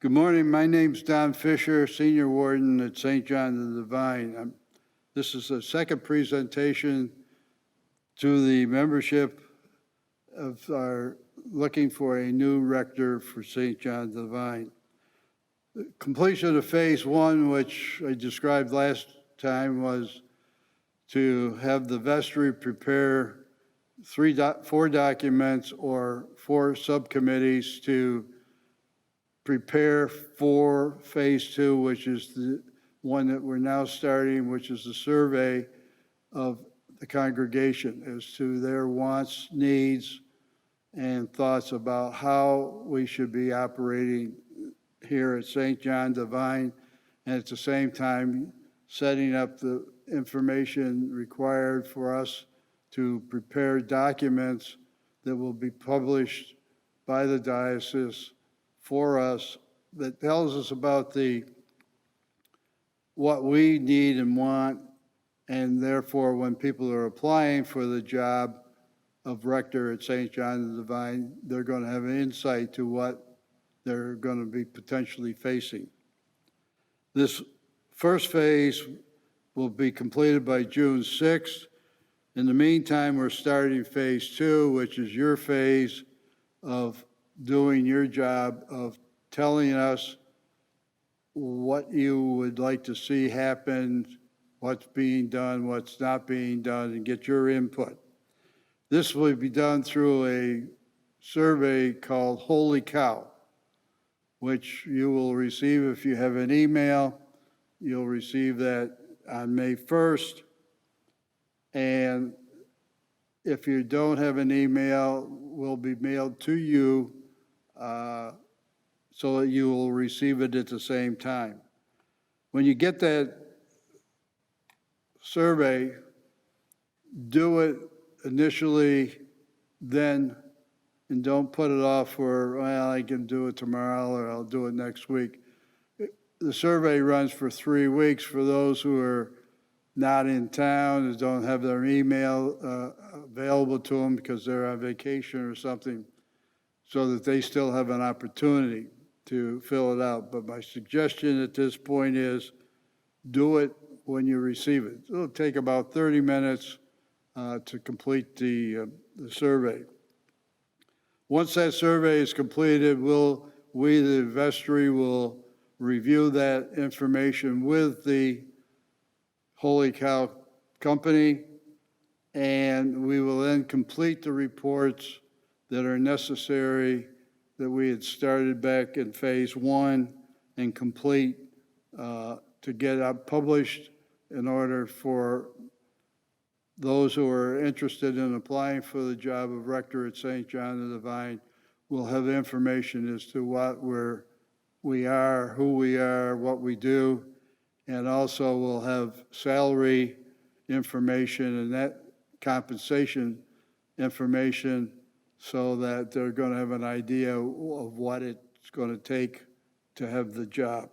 Good morning. My name's Don Fisher, Senior Warden at St. John the Divine. This is the second presentation to the membership of our looking for a new rector for St. John the Divine. The completion of phase one, which I described last time, was to have the vestry prepare four documents or four subcommittees to prepare for phase two, which is the one that we're now starting, which is the survey of the congregation as to their wants, needs, and thoughts about how we should be operating here at St. John Divine, and at the same time setting up the information required for us to prepare documents that will be published by the diocese for us that tells us about what we need and want, and therefore when people are applying for the job of rector at St. John the Divine, they're going to have an insight to what they're going to be potentially facing. This first phase will be completed by June 6th. In the meantime, we're starting phase two, which is your phase of doing your job of telling us what you would like to see happen, what's being done, what's not being done, and get your input. This will be done through a survey called Holy Cow, which you will receive if you have an email. You'll receive that on May 1st. And if you don't have an email, will be mailed to you so that you will receive it at the same time. When you get that survey, do it initially then, and don't put it off for, well, I can do it tomorrow or I'll do it next week. The survey runs for 3 weeks for those who are not in town, who don't have their email available to them because they're on vacation or something, so that they still have an opportunity to fill it out. But my suggestion at this point is do it when you receive it. It'll take about 30 minutes to complete the survey. Once that survey is completed, we, the vestry, will review that information with the Holy Cow company, and we will then complete the reports that are necessary that we had started back in phase one and complete to get published in order for those who are interested in applying for the job of rector at St. John the Divine will have information as to what we are, who we are, what we do, and also we'll have salary information and that compensation information so that they're going to have an idea of what it's going to take to have the job.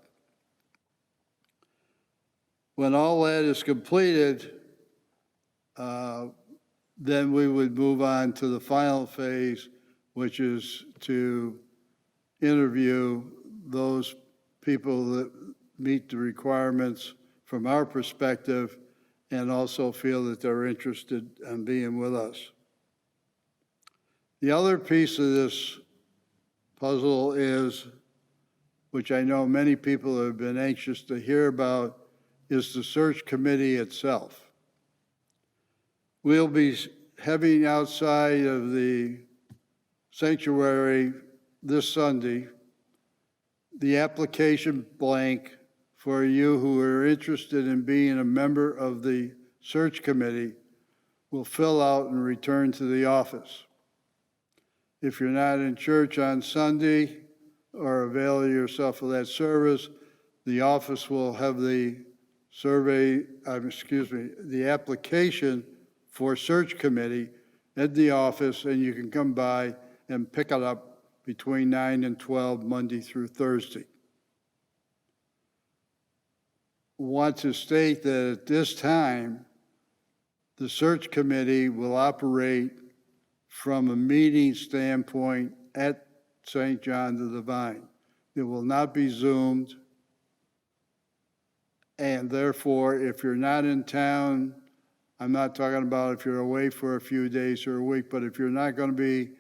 When all that is completed, then we would move on to the final phase, which is to interview those people that meet the requirements from our perspective and also feel that they're interested in being with us. The other piece of this puzzle is, which I know many people have been anxious to hear about, is the search committee itself. We'll be having outside of the sanctuary this Sunday the application blank for you who are interested in being a member of the search committee will fill out and return to the office. If you're not in church on Sunday or avail yourself for that service, the office will have the the application for search committee at the office, and you can come by and pick it up between 9 and 12, Monday through Thursday. Want to state that at this time, the search committee will operate from a meeting standpoint at St. John the Divine. It will not be Zoomed. And therefore, if you're not in town, I'm not talking about if you're away for a few days or a week, but if you're not going to be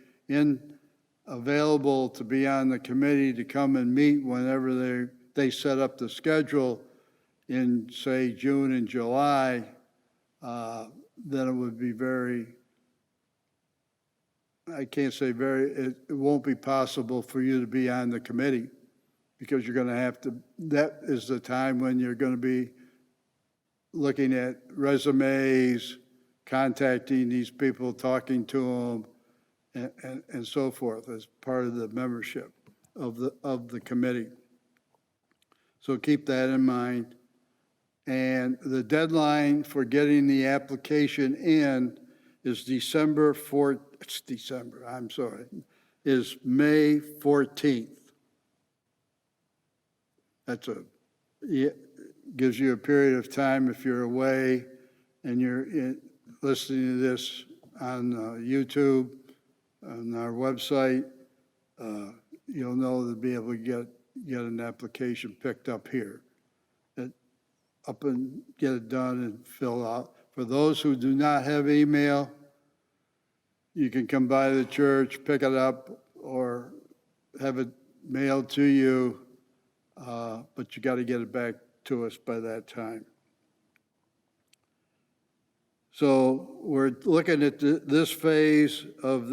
available to be on the committee to come and meet whenever they set up the schedule in, say, June and July, then it would be I can't say it won't be possible for you to be on the committee, because you're going to have to, that is the time when you're going to be looking at resumes, contacting these people, talking to them, and so forth as part of the membership of the committee. So keep that in mind. And the deadline for getting the application in is is May 14th. Gives you a period of time if you're away and you're listening to this on YouTube, on our website, you'll know to be able to get an application picked up here. Up and get it done and fill out. For those who do not have email, you can come by the church, pick it up, or have it mailed to you, but you got to get it back to us by that time. So we're looking at this phase of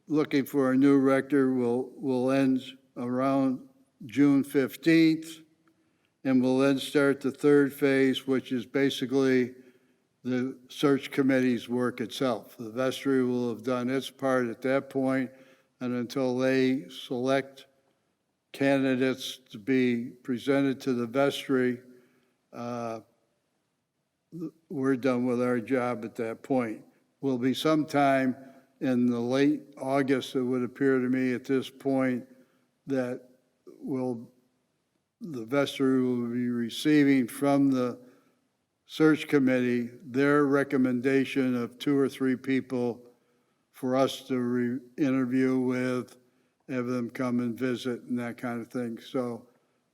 looking for a new rector will end around June 15th, and we'll then start the third phase, which is basically the search committee's work itself. The vestry will have done its part at that point, and until they select candidates to be presented to the vestry, we're done with our job at that point. Will be sometime in the late August, it would appear to me at this point, that the vestry will be receiving from the search committee their recommendation of 2 or 3 people for us to interview with, have them come and visit and that kind of thing. So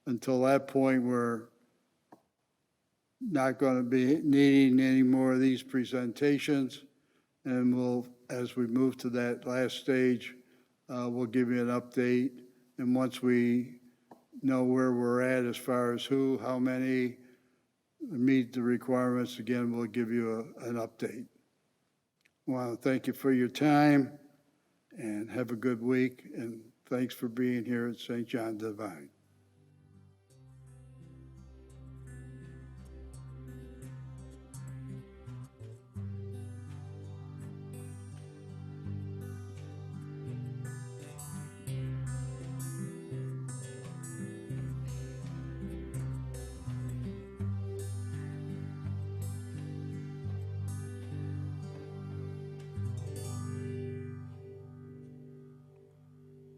until that point, we're not going to be needing any more of these presentations. And as we move to that last stage, we'll give you an update. And once we know where we're at as far as how many meet the requirements, again, we'll give you an update. I want to thank you for your time and have a good week. And thanks for being here at St. John Divine.